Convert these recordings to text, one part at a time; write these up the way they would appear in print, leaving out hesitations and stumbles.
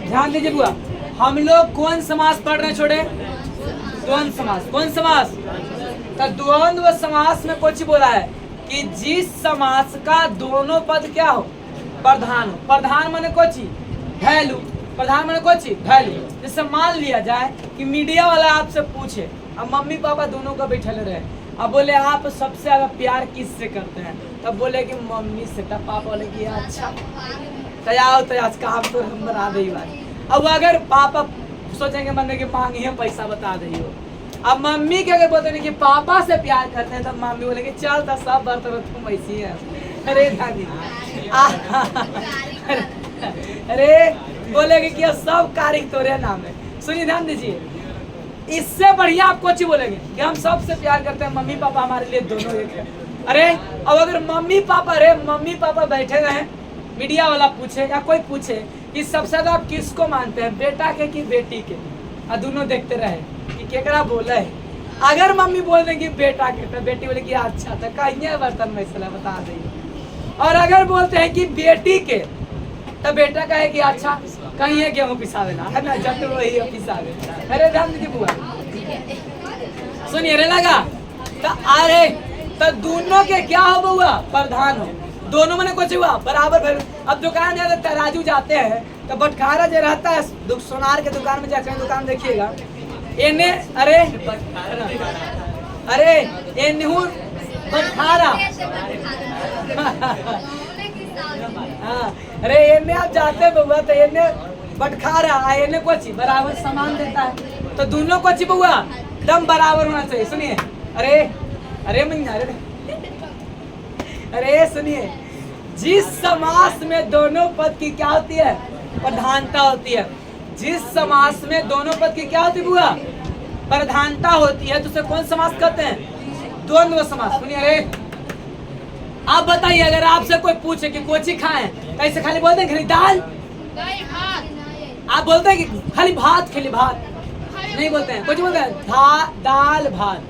ध्यान दीजिए बुआ, हम लोग कौन समास पढ़ रहे छोड़े? द्वंद्व समास। कौन समास? तो द्वंद्व समास में कुछ बोला है कि जिस समास का दोनों पद क्या हो? प्रधान हो। प्रधान माने कुछ वैल्यू, प्रधान माने कुछ वैल्यू। जैसे मान लिया जाए कि मीडिया वाला आपसे पूछे, अब मम्मी पापा दोनों का बैठे रहे, अब बोले आप सबसे ज्यादा प्यार किससे करते हैं? तब बोले कि मम्मी से। तब पापा बोले कि अच्छा तैयार तो आज काम तो हम बना दे भाई। अब अगर पापा सोचेंगे मन में कि मांगिए पैसा बता दे हो, अब मम्मी के अगर बोलते हैं कि पापा से प्यार करते हैं, तब मम्मी बोलेंगे चल तो सब बर्तन तुम ऐसी है। अरे दादी अरे बोलेगे कि सब कारिक तोरे नाम है। सुनिए ध्यान दीजिए, इससे बढ़िया आप कुछ बोलेंगे कि हम सबसे प्यार करते हैं, मम्मी पापा हमारे लिए दोनों एक है। अरे अब अगर मम्मी पापा बैठे रहे, मीडिया वाला पूछे या कोई पूछे कि सबसे ज्यादा आप किसको मानते हैं, बेटा के कि बेटी के, और दोनों देखते रहे कि केकरा बोला है। अगर मम्मी बोल देंगी बेटा के, तो बेटी बोले कि अच्छा तो कहिए बर्तन में इसलिए बता देंगे। और अगर बोलते हैं कि बेटी के, तो बेटा कहे कि अच्छा कहीं गेहूँ पिसावे ना, है ना, जब वही पिसावे। अरे ध्यान दीजिए बुआ, सुनिए रे लगा तो अरे तो दोनों के क्या हो बुआ? प्रधान हो। दोनों में कुछ हुआ बराबर फिर। अब दुकान जाते तराजू जाते हैं तो बटखारा जो रहता है सोनार के दुकान में जाकर दुकान देखिएगा, इन्हें अरे इन्हू बटखारा हाँ, अरे इन्हें आप जाते बउआ तो इन्हें बटखारा इन्हें कुछ बराबर सामान देता है, तो दोनों कुछ बउआ दम बराबर होना चाहिए। सुनिए अरे अरे मैया अरे सुनिए, जिस समास में दोनों पद की क्या होती है? प्रधानता होती है। जिस समास में दोनों पद की क्या होती है बुआ? प्रधानता होती है, तो उसे कौन समास कहते हैं? द्वंद्व समास। सुनिए अरे आप बताइए, अगर आपसे कोई पूछे कि कोची खाएं, तो ऐसे खाली बोलते हैं खाली दाल? आप बोलते हैं कि खाली भात खेली भात? नहीं बोलते हैं। कुछ बोलते हैं दाल भात,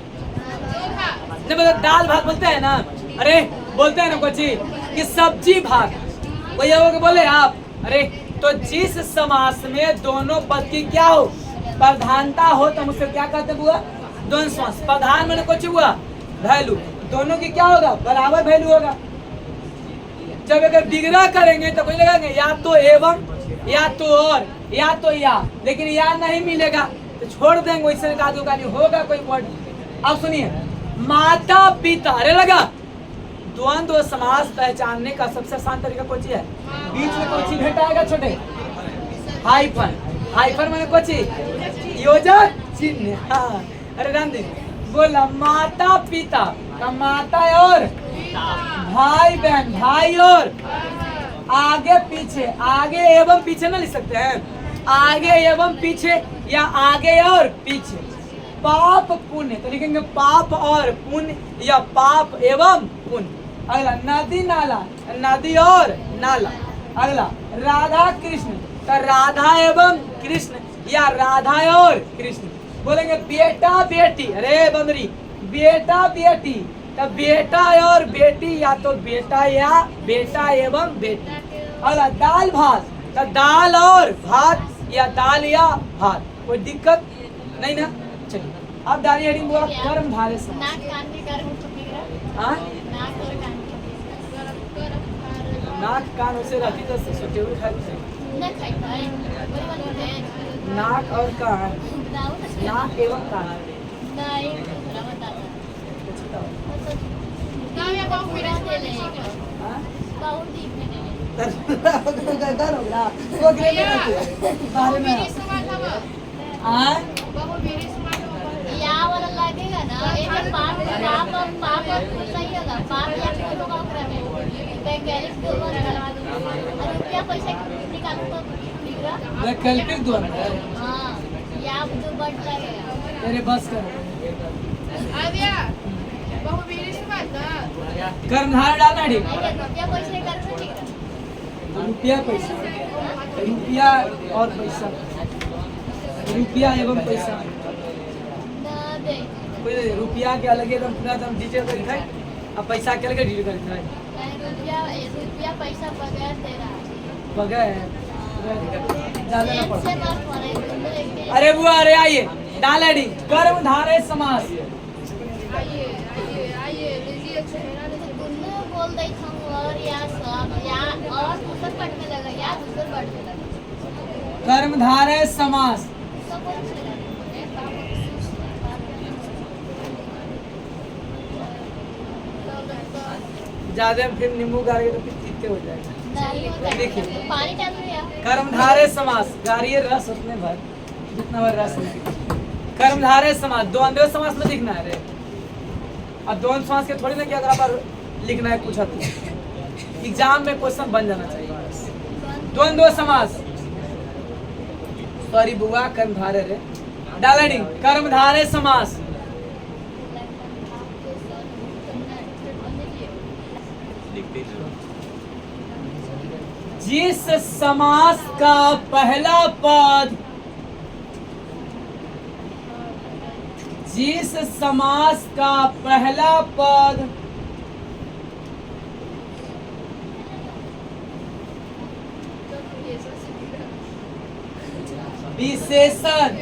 नहीं बोलते दाल भात बोलते हैं ना। अरे बोलते हैं ना कुछ कि सब्जी भात, वही हो बोले आप। अरे तो जिस समास में दोनों पद की क्या हो? प्रधानता हो, तो हम उससे क्या कहते बुआ? द्वंद्व समास। प्रधान में कुछ हुआ वैल्यू, दोनों की क्या होगा? बराबर वैल्यू होगा। जब अगर डिगरा करेंगे तो कोई लगाएंगे या तो एवं, या तो और, या तो या, लेकिन या नहीं मिलेगा तो छोड़ देंगे, वैसे नहीं होगा कोई वर्ड। अब सुनिए, माता पिता, अरे लगा द्वंद्व समास पहचानने का सबसे आसान तरीका कौन सी है? बीच में कौन सी घटाएगा छोटे? हाइफन। हाइफन मैंने कौन सी? योजक चिन्ह। हाँ अरे रामदेव बोला माता पिता का माता और भाई बहन, भाई और आगे पीछे, आगे एवं पीछे ना लिख सकते हैं? आगे एवं पीछे या आगे और पीछे। पाप पुण्य तो लिखेंगे पाप और पुण्य, या पाप एवं पुण्य। अगला नदी नाला, नदी और नाला। अगला राधा कृष्ण तो राधा एवं कृष्ण, या राधा और कृष्ण। बोलेंगे बेटा बेटी, अरे बंदरी बेटा बेटी तो बेटा और बेटी, या तो बेटा या बेटा एवं बेटी। अगला दाल भात तो दाल और भात, या दाल या भात। कोई दिक्कत नहीं ना? चलिए अब दाली हेडिंग बोला कर्म धारे से। नाक कान उसे रहती तो सोचे हुए खाई नाक और कान, नाक एवं कान। या वाला लगेगा ना, एक पाप पाप सही होगा, पाप या कोई होगा ओकरा में वैकल्पिक द्वंद्व करवा दूंगा। और क्या पैसा निकालूं तो निकला वैकल्पिक द्वंद्व। हां या जो बढ़ लगेगा तेरे बस कर आ गया बहु मेरी से बात ना कर्मधारय डालना ठीक। रुपया पैसे करना ठीक है। रुपया पैसा, रुपया और पैसा, रुपया एवं पैसा। रुपया के अलग एकदम पूरा एकदम डिटेल कर दिखाई, अब पैसा के अलग डिटेल कर दिखाई। रुपया पैसा बगैर दे रहा है, बगैर ज्यादा ना एक पढ़ो। से बस पढ़े दोनों एक के अरे बुआ अरे आइए डाल हेडिंग कर्मधारय समास। आइए लीजिए चेहरा तो दोनों बोल दे हम और या सब या और दूसर पढ़ में लगा या दूसर पढ़ में लगा कर्मधारय समास। सब बोल से ज्यादा फिर नींबू गाड़िए तो फिर तीते हो जाएगा। देखिए। पानी डाल दिया कर्मधारय समास गाड़िए रस उतने भर जितना भर रस है। कर्मधारय समास द्वंद्व समास में लिखना है रे। अब द्वंद्व समास के थोड़ी ना कि अगर आप लिखना है कुछ हद एग्जाम में क्वेश्चन बन जाना चाहिए। द्वंद्व समास सॉरी बुआ कर्मधारय रे डालनी कर्मधारय समास। जिस समास का पहला पद जिस समास का पहला पद विशेषण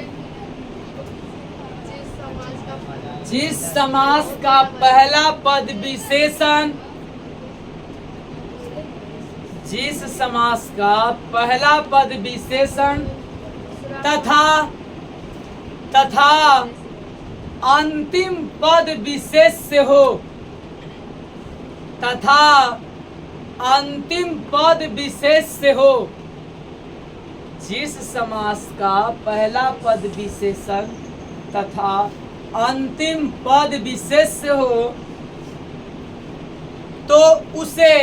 जिस समास का पहला पद विशेषण जिस समास का पहला पद विशेषण तथा अंतिम पद विशेष से हो तथा अंतिम पद विशेष से हो। जिस समास का पहला पद विशेषण तथा अंतिम पद विशेष से हो तो उसे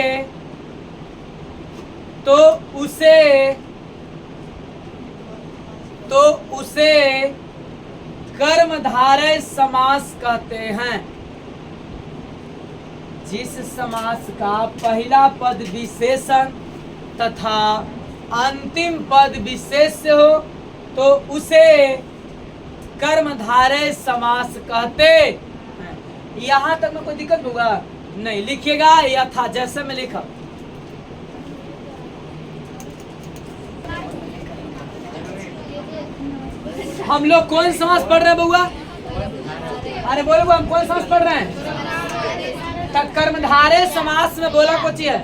कर्मधारय समास कहते हैं। जिस समास का पहला पद विशेषण तथा अंतिम पद विशेष से हो तो उसे कर्मधारय समास कहते हैं। यहाँ तक में कोई दिक्कत होगा नहीं, लिखिएगा यथा जैसे में लिखा। हम लोग कौन समास पढ़ रहे हैं बउआ? अरे बोलो हम कौन समास पढ़ रहे हैं? तब कर्मधारय समास में बोला कोची है?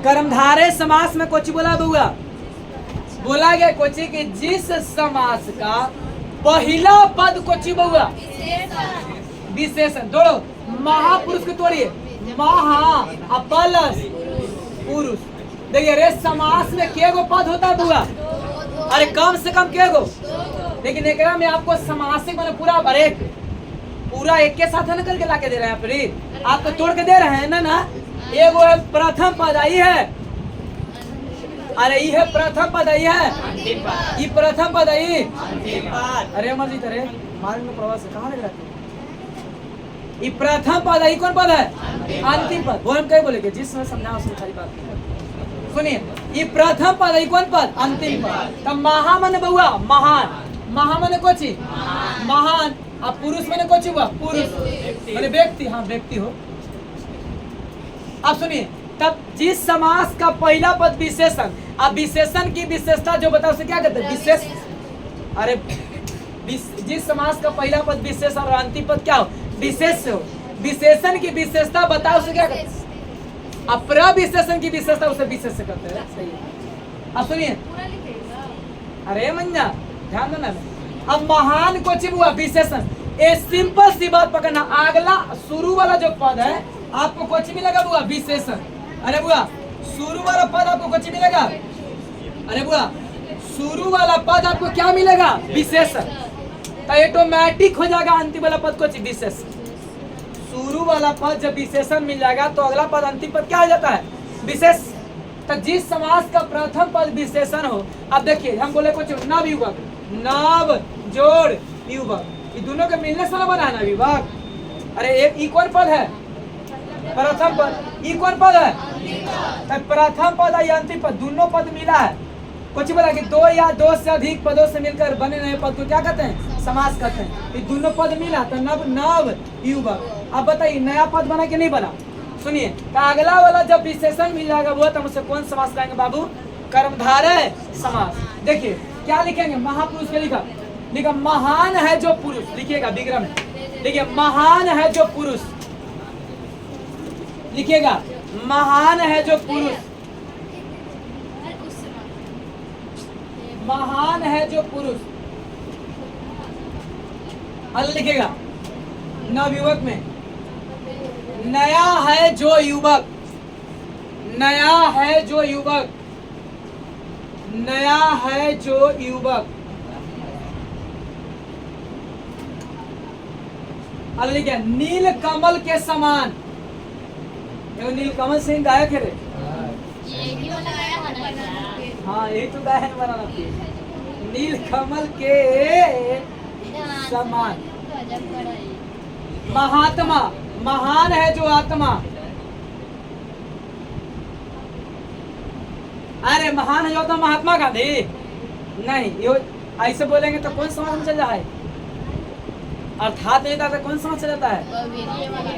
कर्मधारय समास में कोची बोला बउआ? बोला गया कोची कि जिस समास का पहला पद कोची बउआ? विशेषण। दोड़ो महापुरुष को तोड़िए, महा अपलस पुरुष। देखिए रे समास में के गो पद होता है बुआ? अरे कम से कम के गो, लेकिन एक में आपको समासिक मैंने पूरा एक के साथ है ना करके लाके दे रहे हैं। फिर आप तो तोड़ के दे रहे हैं ना। एगो है प्रथम पद आई है, अरे ये प्रथम पद आई है, ये प्रथम पद आई। अरे अमरजीत अरे मार्ग में प्रवास कहाँ लग रहा है? ये प्रथम पद आई, कौन पद है? अंतिम पद। वो हम कहीं बोलेंगे जिसमें समझा उसमें सारी बात सुनिए। ये प्रथम पद है, कौन पद? अंतिम पद। तब महा माने बउआ महान, महा माने कोची? महान। अब पुरुष माने कोची हुआ? पुरुष माने व्यक्ति। हाँ व्यक्ति हो। अब सुनिए, तब जिस समास का पहला पद विशेषण, अब विशेषण की विशेषता जो बताओ उसे क्या कहते हैं? विशेष। अरे जिस समास का पहला पद विशेषण और अंतिम पद क्या हो? विशेष हो। विशेषण की विशेषता बताओ उसे क्या कहते हैं? अब प्रविशेषण की विशेषता उसे विशेष से करते हैं। सही है। अब सुनिए, अरे मंजा ध्यान देना। अब महान को हुआ विशेषण। ए सिंपल सी बात पकड़ना, अगला शुरू वाला जो पद है आपको कुछ मिलेगा बुआ? विशेषण। अरे बुआ शुरू वाला पद आपको कुछ मिलेगा? अरे बुआ शुरू वाला पद आपको क्या मिलेगा? विशेषण। तो ऑटोमेटिक हो जाएगा अंतिम वाला पद कुछ विशेष। शुरू वाला पद जब विशेषण मिल जाएगा तो अगला पद अंतिम पद क्या हो जाता है? विशेष। तो जिस समास का प्रथम पद विशेषण हो, अब देखिए हम बोले कुछ नव युवक, नव जोड़ युवक, ये दोनों के मिलने से बना है ना विभाग। अरे एक ई कौन पद है? प्रथम पद। ई कौन पद है? तो प्रथम पद या अंतिम पद दोनों पद मिला है। कुछ बोला कि दो या दो से अधिक पदों से मिलकर बने नए पद को क्या कहते हैं? समास कहते हैं। ये दोनों पद मिला तो नव नव युवक। अब बताइए नया पद बना कि नहीं बना? सुनिए, अगला वाला जब विशेषण मिल जाएगा वो तब उसे कौन समास कहेंगे बाबू? कर्मधारय समास। देखिए क्या लिखेंगे? महापुरुष के लिखा महान है जो पुरुष, लिखिएगा विग्रह में, देखिए महान है जो पुरुष, लिखिएगा महान है जो पुरुष, महान है जो पुरुष। अल लिखेगा नवयुवक में नया है जो युवक, नया है जो युवक, नया है जो युवक। अल लिखे नील कमल के समान, नील कमल से गायक है रे। यही वाला आया है ना। हाँ यही तो गायक बनाना, नील कमल के समान। गजब बड़ा है। महात्मा, महान है जो आत्मा, अरे महान है जो आत्मा महात्मा गांधी नहीं, ये ऐसे बोलेंगे तो कौन समाज में चल जाता है? अर्थात नहीं था तो कौन समाज चल जाता है? ये वाला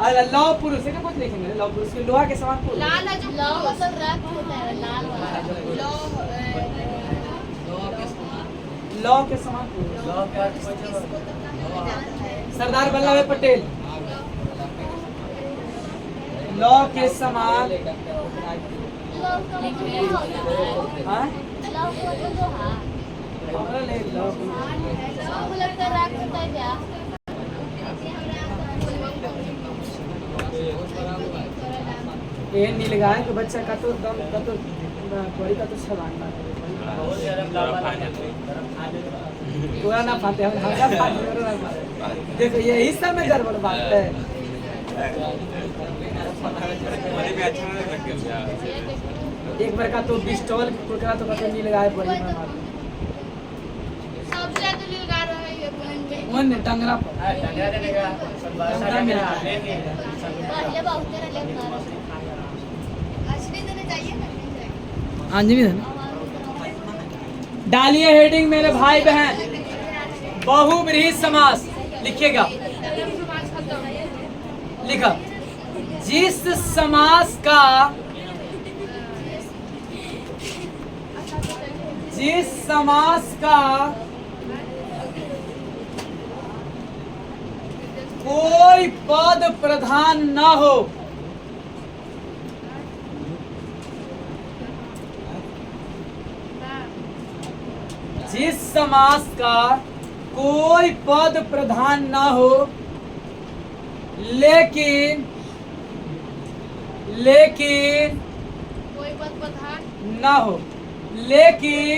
अरे लौह पुरुष है, कुछ लिखेंगे लौह पुरुष के लोहा के समान पुरुष। लाल है जो लौ मतलब रक्त होता है, लाल वाला। लौह के समान पुरुष। सरदार वल्लभ भाई पटेल लौह के समान। लौ का मतलब हाँ? लौ का मतलब हाँ। लौह आपको लगता है रक्त होता है क्या? ये नीलगाय के बच्चा का तो दम का तो कोई का तो छलांग पूरा ना पाते हम देखो यही सब में गड़बड़ बात है। एक बार का तो पिस्टल कुकरा तो कहते नीलगाय बड़ी में मार सबसे ज्यादा नीलगाय रहा है मन टंगरा पर टंगरा में पहले बहुत तेरा लगता है। आंजनी है ना। डालिए हेडिंग मेरे भाई बहन, बहुब्रीहि समास लिखिएगा। लिखा जिस समास का, जिस समास का कोई पद प्रधान न हो, जिस समास का कोई पद प्रधान न हो लेकिन कोई पद प्रधान न हो लेकिन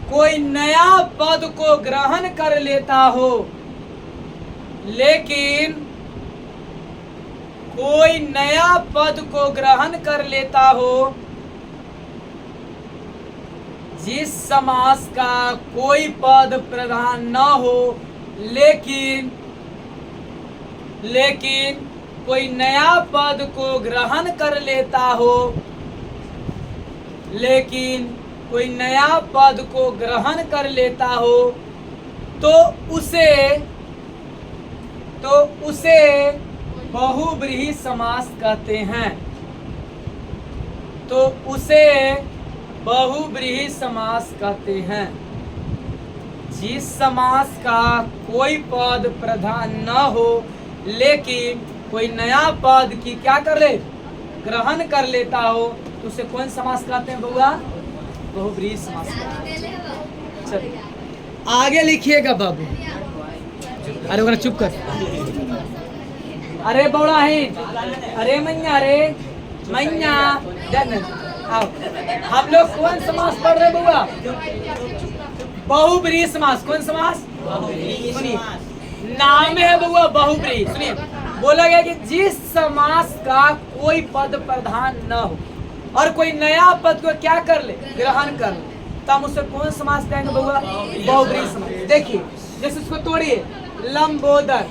कोई नया पद को ग्रहण कर लेता हो, लेकिन कोई नया पद को ग्रहण कर लेता हो, जिस समास का कोई पद प्रधान न हो लेकिन कोई नया पद को ग्रहण कर लेता हो, लेकिन कोई नया पद को ग्रहण कर लेता हो तो उसे बहुब्रीहि समास कहते हैं। तो उसे बहुब्रीहि समास कहते हैं। जिस समास का कोई पद प्रधान न हो लेकिन कोई नया पद की क्या कर ले, ग्रहण कर लेता हो तो उसे कौन समास कहते हैं बउआ? बहुब्रीहि समास कहते हैं। चलिए आगे लिखिएगा बाबू। अरे वगैरह चुप कर, अरे बौड़ा है, अरे मैया, अरे मैया आओ। हम लोग कौन समास पढ़ रहे बउआ? बहुब्रीहि समास। कौन समास? सुनिए नाम है बउआ बहुब्रीहि। सुनिए बोला गया कि जिस समास का कोई पद प्रधान न हो और कोई नया पद को क्या कर ले, ग्रहण कर ले, तो हम उसे कौन समास कहेंगे बउआ? बहुब्रीहि समास। देखिए जैसे इसको तोड़िए, लंबोदर।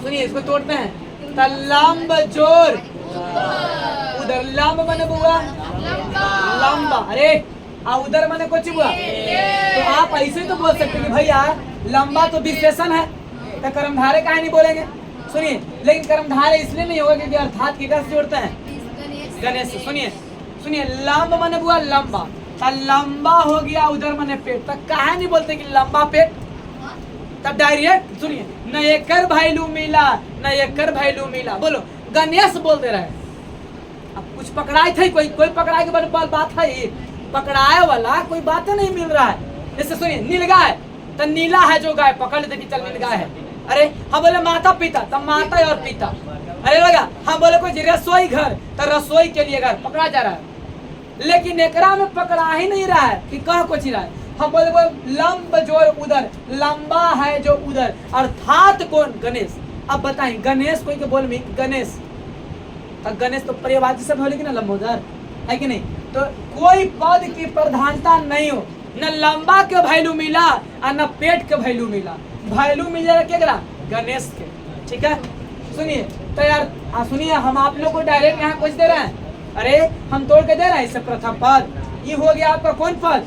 सुनिए इसको तोड़ते हैं तो लंब जोर उधर, लंब माने बुआ लंबा, अरे उधर माने कुछ बुआ। तो आप ऐसे तो बोल सकते हैं कि भैया लंबा तो विशेषण है, तो कर्मधारय काहे नहीं बोलेंगे? सुनिए, लेकिन कर्मधारय इसलिए नहीं होगा क्योंकि अर्थात किधर से जोड़ते हैं? गणेश से। सुनिए सुनिए, लंब माने बुआ लंबा, तो लंबा हो गया उधर माने पेट, तो कहा नहीं बोलते कि लंबा पेट? तब डायरेक्ट सुनिए, न एकर भैलू मिला न एकर भैलू मिला, बोलो गणेश बोल दे रहे हैं। अब कुछ पकड़ाए थे, कोई पकड़ाए के बाद बात है, पकड़ाए वाला कोई बात नहीं मिल रहा है। जैसे सुनिए, नीलगाय, तो नीला है जो गाय, पकड़ लेते कि चल नीलगाय है। अरे हम बोले माता पिता, तब माता और पिता। अरे लगा हम बोले कोई रसोई घर, तो रसोई के लिए घर पकड़ा जा रहा है, लेकिन एकरा में पकड़ा ही नहीं रहा है कि कह कुछ रहा है। हम बोले लंब जोर उधर, लंबा है जो उधर, अर्थात कौन? गणेश। अब बताएं, गणेश कोई के बोल में गणेश, तो गणेश तो पर्यायवाची से बोले कि ना लंबोदर है कि नहीं? तो कोई पद की प्रधानता नहीं हो, न लंबा के वैल्यू मिला और न पेट के वैल्यू मिला। वैल्यू मिल जाएगा क्या? गणेश के। ठीक है, सुनिए तो यार सुनिए, हम आप लोग को डायरेक्ट यहाँ कुछ दे रहे हैं। अरे हम तोड़ के दे रहे हैं। इससे प्रथम पद ये हो गया आपका कौन पद?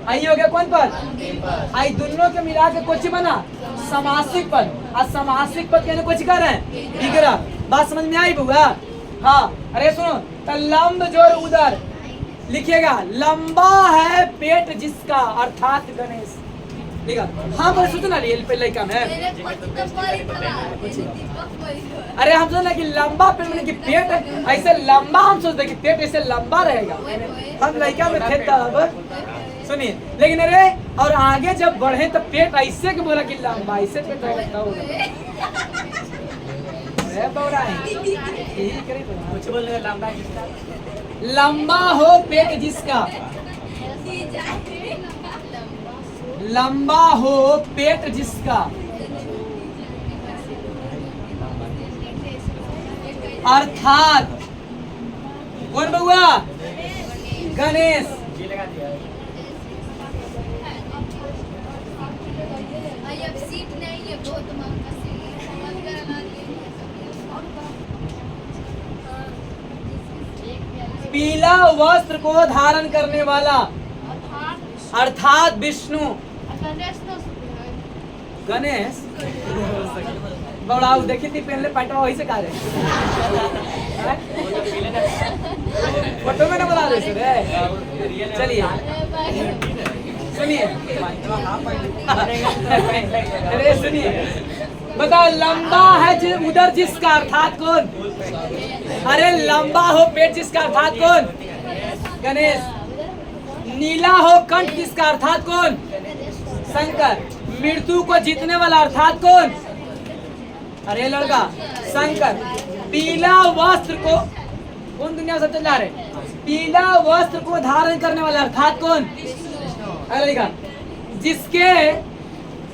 आई हो गया कौन पद? आई दोनों के मिला के कुछ बना समासिक पद, और समासिक पद कहने कुछ कर रहे हैं विग्रह। बात समझ में आई बुआ? हाँ। अरे सुनो, तो लंब जोर उधर लिखिएगा, लंबा है पेट जिसका, अर्थात गणेश। ठीक है, हाँ बोले सोचना पहले का में। अरे हम सोचना कि लंबा पेट मैंने कि पेट ऐसे लंबा, हम सोचते कि पेट ऐसे लंबा रहेगा, हम लड़का में थे तब। सुनिए, लेकिन अरे और आगे जब बढ़े तो पेट ऐसे के बोला कि लंबा, ऐसे पेट रहेगा। लंबा हो पेट जिसका, लंबा हो पेट जिसका, अर्थात कौन बउआ? गणेश। पीला वस्त्र को धारण करने वाला, अर्थात विष्णु। गणेश बड़ा देखी थी पहले पैटवा वही से कहा रहे फोटो में ना बना रहे रे। चलिए सुनिए, अरे सुनिए, बताओ लंबा है जो उधर जिसका, अर्थात कौन? अरे लंबा हो पेट जिसका, अर्थात कौन? गणेश। नीला हो कंठ जिसका, अर्थात कौन? शंकर। मृत्यु को जीतने वाला, अर्थात कौन? अरे लड़का शंकर। पीला वस्त्र को कौन दुनिया से चला रहे? पीला वस्त्र को धारण करने वाला, अर्थात कौन? अरे लड़का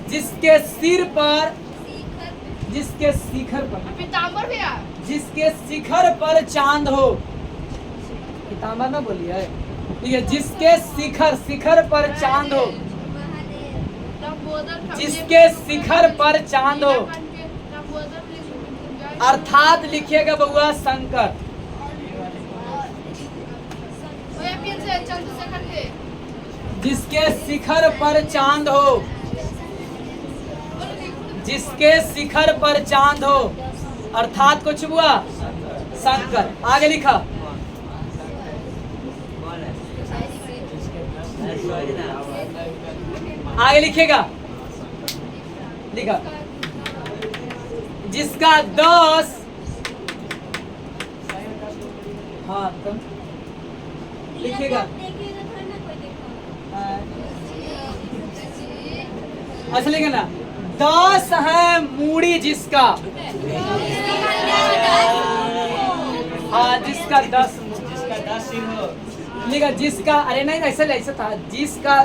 जिसके सिर पर, जिसके शिखर पर, पीताम्बर भैया, जिसके शिखर पर चांद हो। पीताम्बर ना बोलिए, ठीक है, जिसके शिखर पर चांद हो, जिसके शिखर पर चांद हो, अर्थात लिखिएगा बउआ शंकर। जिसके शिखर पर चांद हो, जिसके शिखर पर चांद हो, अर्थात कुछ हुआ शंकर। आगे लिखा, आगे लिखेगा, लिखा जिसका 10, हाँ तुम लिखेगा। अच्छा लिखे ना, 10 है मूड़ी जिसका, हाँ जिसका 10 लिखा, जिसका, अरे नहीं ऐसा था, जिसका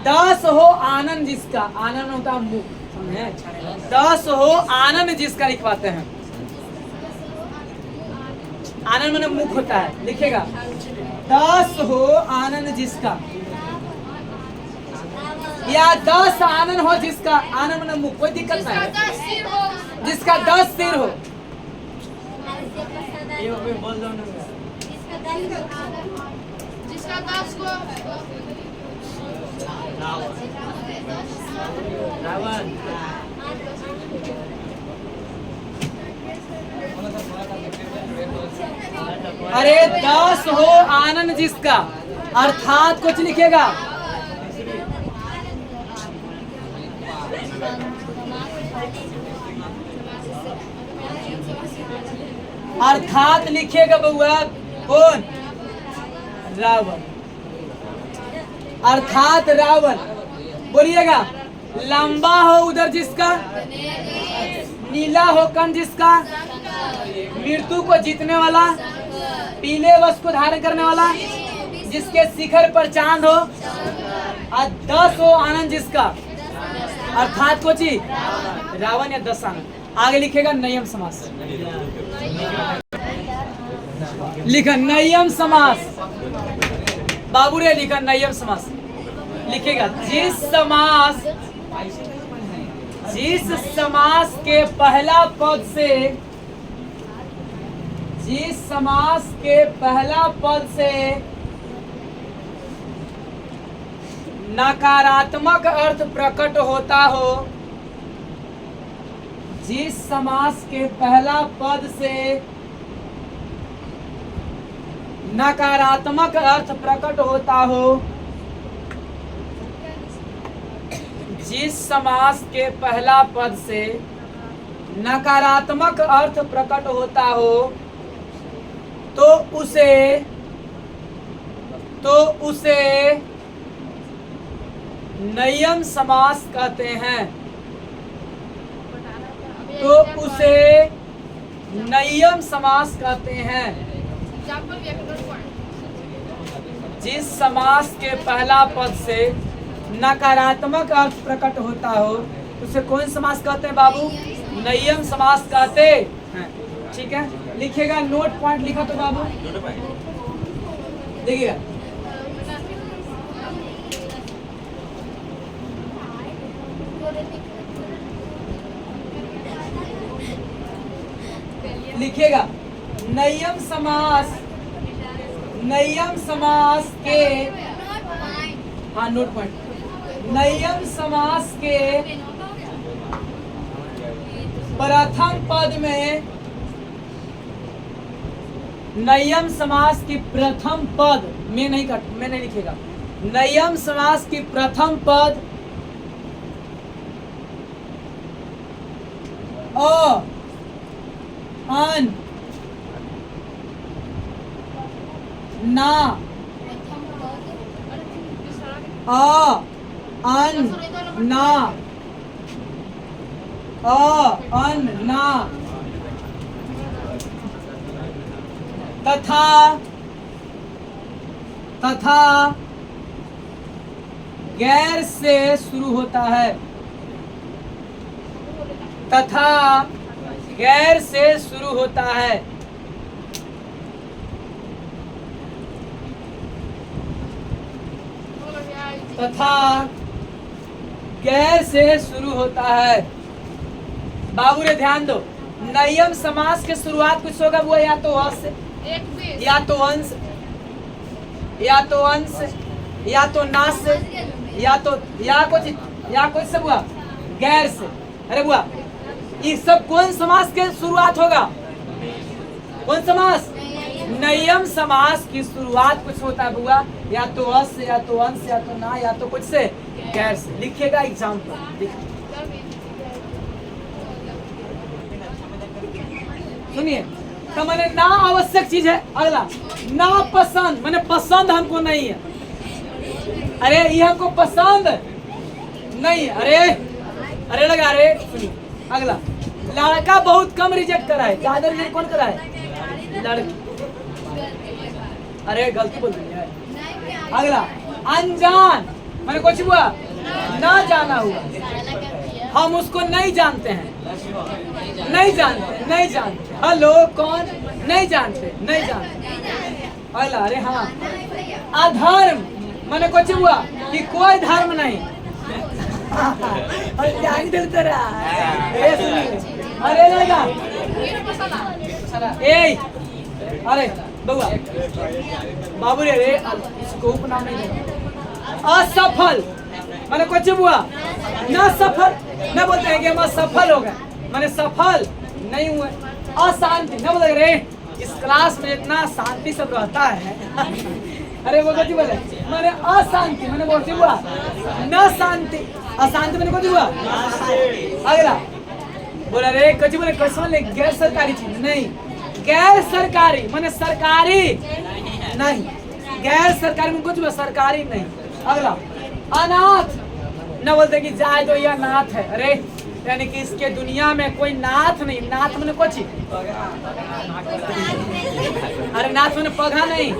10 हो आनंद जिसका, आनंद होता है मुख, 10 हो आनंद जिसका लिखवाते हैं। आनंद माने मुख होता है, लिखेगा 10 हो आनंद जिसका, या 10 आनंद हो जिसका, आनंद माने मुख, कोई दिक्कत नहीं है। जिसका 10 सिर हो, जिसका 10 को अरे 10 हो आनंद जिसका, अर्थात कुछ लिखेगा। अर्थात लिखेगा बउआ कौन? रावण। अर्थात रावण। बोलिएगा। लंबा हो उधर जिसका, नीला हो कंठ जिसका, मृत्यु को जीतने वाला, पीले वस्त्र को धारण करने वाला, जिसके शिखर पर चांद हो, और 10 हो आनंद जिसका, अर्थात को जी रावण या 10 आनंद। आगे लिखेगा नयम समास। लिखा नयम समास। बाबू रे लिखा नयम समास। लिखेगा जिस समास के पहला पद से, जिस समास के पहला पद से नकारात्मक अर्थ प्रकट होता हो, जिस समास के पहला पद से नकारात्मक अर्थ प्रकट होता हो, जिस समास के पहला पद से नकारात्मक अर्थ प्रकट होता हो, तो उसे नयम समास कहते हैं। तो उसे नयम समास कहते हैं। जिस समास के पहला पद से नकारात्मक अर्थ प्रकट होता हो, उसे कौन समास कहते हैं बाबू? नयम समास कहते हैं। ठीक है, लिखेगा। नोट पॉइंट लिखा तो बाबू देखिएगा। लिखेगा नयम समास के, हाँ नोट पॉइंट, नयम समास के प्रथम पद में, नयम समास की प्रथम पद में नहीं लिखेगा। नयम समास की प्रथम पद अ, अन, ना, अ, अन, ना, अन, ना, तथा गैर से शुरू होता है। तथा गैर से शुरू होता है। तथा गैर से शुरू होता है। बाबू रे ध्यान दो। नयम समास के शुरुआत कुछ होगा, वो या तो अ से, या तो अंश, या तो अंश, या तो ना से, या तो या कुछ से बुआ गैर से। अरे बुआ ये सब कौन समास के शुरुआत होगा? कौन समास? नयम समास की शुरुआत कुछ होता है बुआ, या तो अस से, या तो अंश, या तो ना, या तो कुछ से गैर से। लिखिएगा एग्जाम्पल। सुनिए, तो मैंने ना आवश्यक चीज है। अगला ना पसंद, मैंने पसंद हमको नहीं है। अरे ये हमको पसंद नहीं है। अरे लगा रे। सुनिए अगला, लड़का बहुत कम रिजेक्ट करा है, ज्यादा रिजेक्ट कौन करा है? लड़की। अरे गलती बोल रही है। अगला अनजान, मैंने कुछ हुआ ना जाना हुआ, हम उसको नहीं जानते हैं। नहीं जानते। हेलो कौन? नहीं जानते। अगला अरे हाँ अधर्म, मैंने कुछ हुआ कि कोई धर्म नहीं। अरे लगा अरे बउआ बाबू रे इसको उपनाम नहीं देना। असफल, मैंने कुछ हुआ ना सफल, न बोलते हैं कि हम असफल हो गए, मैंने सफल नहीं हुए। अशांति न बोलते रे इस क्लास में इतना शांति सब रहता है। अरे वो कथी बोले मैंने अशांति मैंने बोलती हुआ न शांति अशांति मैंने कथी हुआ अगला बोला रे कथी बोले कैसे बोले गैर सरकारी चीज नहीं गैर सरकारी मैंने सरकारी नहीं गैर सरकारी में कुछ सरकारी नहीं। अगला अनाथ न बोलते कि जाए तो यह नाथ है। अरे यानी कि इसके दुनिया में कोई नाथ नहीं नाथ मैंने कुछ अरे नाथ मैंने पगा नहीं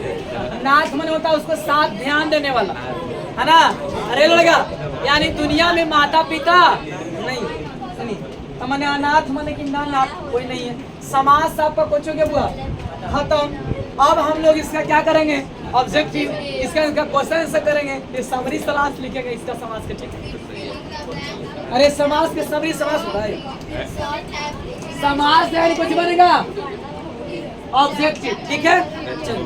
नाथ मैंने होता है उसको साथ ध्यान देने वाला है ना। अरे लड़का यानी दुनिया में माता पिता नहीं सुनिए तो मैंने अनाथ मैंने कि ना नाथ कोई नहीं है। समाज से आपका कुछ हो गया बुआ खत्म। अब हम लोग इसका क्या करेंगे ऑब्जेक्टिव इसका क्वेश्चन आंसर करेंगे। ये समरी समास लिखेगा इसका समाज का ठीक है। अरे समाज के समरी समास होता है समाज से कुछ बनेगा ऑब्जेक्टिव ठीक है। चलो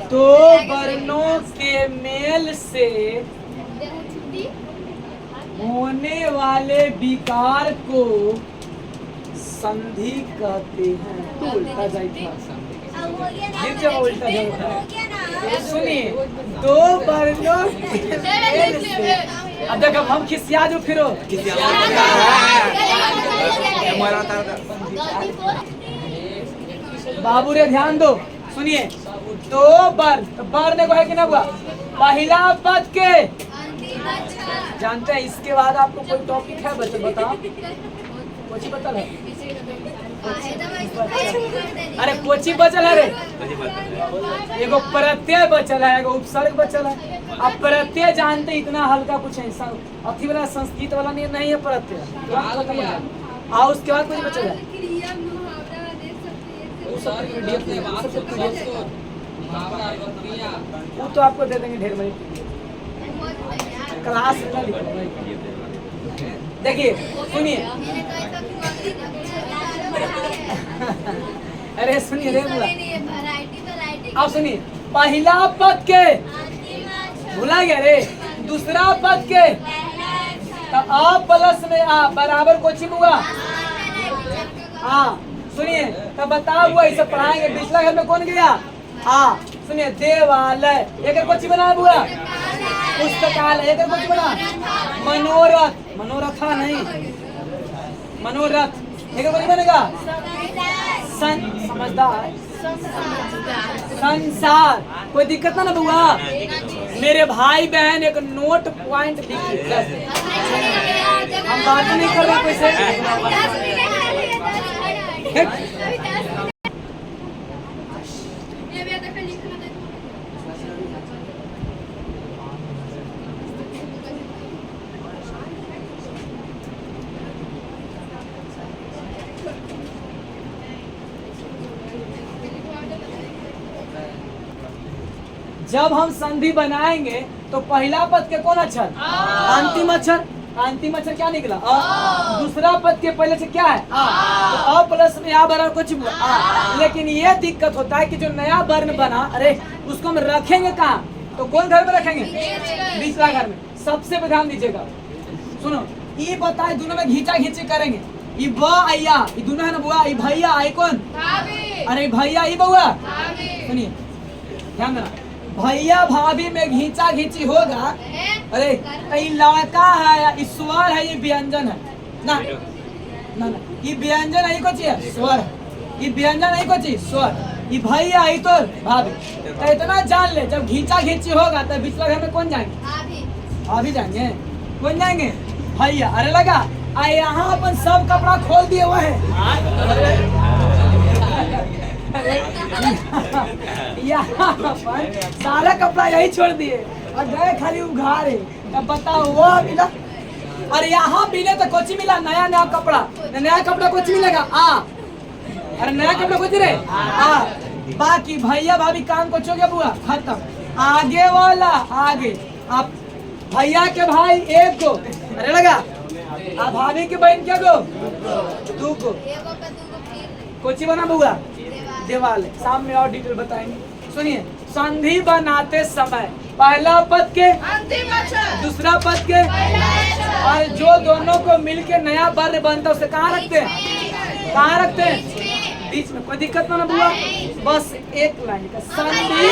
दो वर्णों के मेल से होने वाले विकार को संधि कहते हैं। तो उल्टा जाए उल्टा जाए सुनिए दो वर्णों के मेल से अब देखो हम खिसिया जो फिरो बाबू रे ध्यान दो सुनिए दो वर्ण को है कि ना हुआ पहला पद के जानते हैं। इसके बाद आपको कोई टॉपिक है बच्चे बताओ कोची बचल है। अरे कोची बचल है रे एगो प्रत्यय बचल है एगो उपसर्ग बचल है। अब प्रत्यय जानते इतना हल्का कुछ है अथी वाला संस्कृत वाला नहीं है प्रत्यय आओ उसके बाद कुछ बचल है वो तो आपको दे देंगे ढेर मनी क्लास देखिए सुनिए अरे सुनिए रे अब सुनिए पहला पद के भुला गया रे दूसरा पद के तो आ प्लस में आ बराबर कोची हुआ हाँ सुनिए तब बताओ हुआ इसे पढ़ाएंगे। पिछला घर में कौन गया हाँ सुनिए देवालय एक कोची बना हुआ पुस्तकालय एक कुछ बना मनोरथ मनोरथा नहीं मनोरथ एक कुछ बनेगा समझदार संसार कोई दिक्कत ना बुआ। मेरे भाई बहन एक नोट पॉइंट लिख हम बात नहीं कर रहे कोई जब हम संधि बनाएंगे तो पहला पद के कौन अक्षर अंतिम अक्षर क्या निकला दूसरा पद के पहले से क्या है तो अ प्लस में आ बराबर कुछ लेकिन ये दिक्कत होता है कि जो नया वर्ण बना अरे उसको हम रखेंगे कहाँ तो कौन घर में रखेंगे बीचला घर में। सबसे पे ध्यान दीजिएगा सुनो ये बताए दोनों में घींचा घींची करेंगे ये भैया ये दोनों है ना बुआ ये भैया आई कौन अरे भैया ये बउआ सुनिए ध्यान देना भैया भाभी में घींचा घींची होगा। अरे ये लड़का है ईश्वर है ये व्यंजन है ना ना ना ये व्यंजन है कुछ स्वर ये व्यंजन है कुछ स्वर ये भैया है तो भाभी तो इतना जान ले जब घींचा घींची होगा तो बिचला घर में कौन जाएंगे भाभी जाएंगे कौन जाएंगे भैया। अरे लगा यहाँ अपन सब कपड़ा खोल दिए हुए है यहाँ पर सारा कपड़ा यही छोड़ दिए और गए खाली उघारे तब बताओ वो मिला। और यहाँ मिले तो कुछ मिला नया कपड़ा कुछ मिलेगा अरे नया कपड़ा कुछ रे बाकी भैया भाभी काम कुछ हो गया बुआ खत्म। आगे वाला आगे आप भैया के भाई एक को अरे लगा भाभी के बहन क्या गो दो को कोची बना बुआ देवाल सामने और डिटेल बताएंगे। सुनिए संधि बनाते समय पहला पद के अंतिम अक्षर दूसरा पद के और जो दोनों को मिलके नया वर्ण बनता है उसे कहाँ रखते हैं? कहाँ रखते हैं? बीच में। कोई दिक्कत ना बुआ, बस एक लाइन का संधि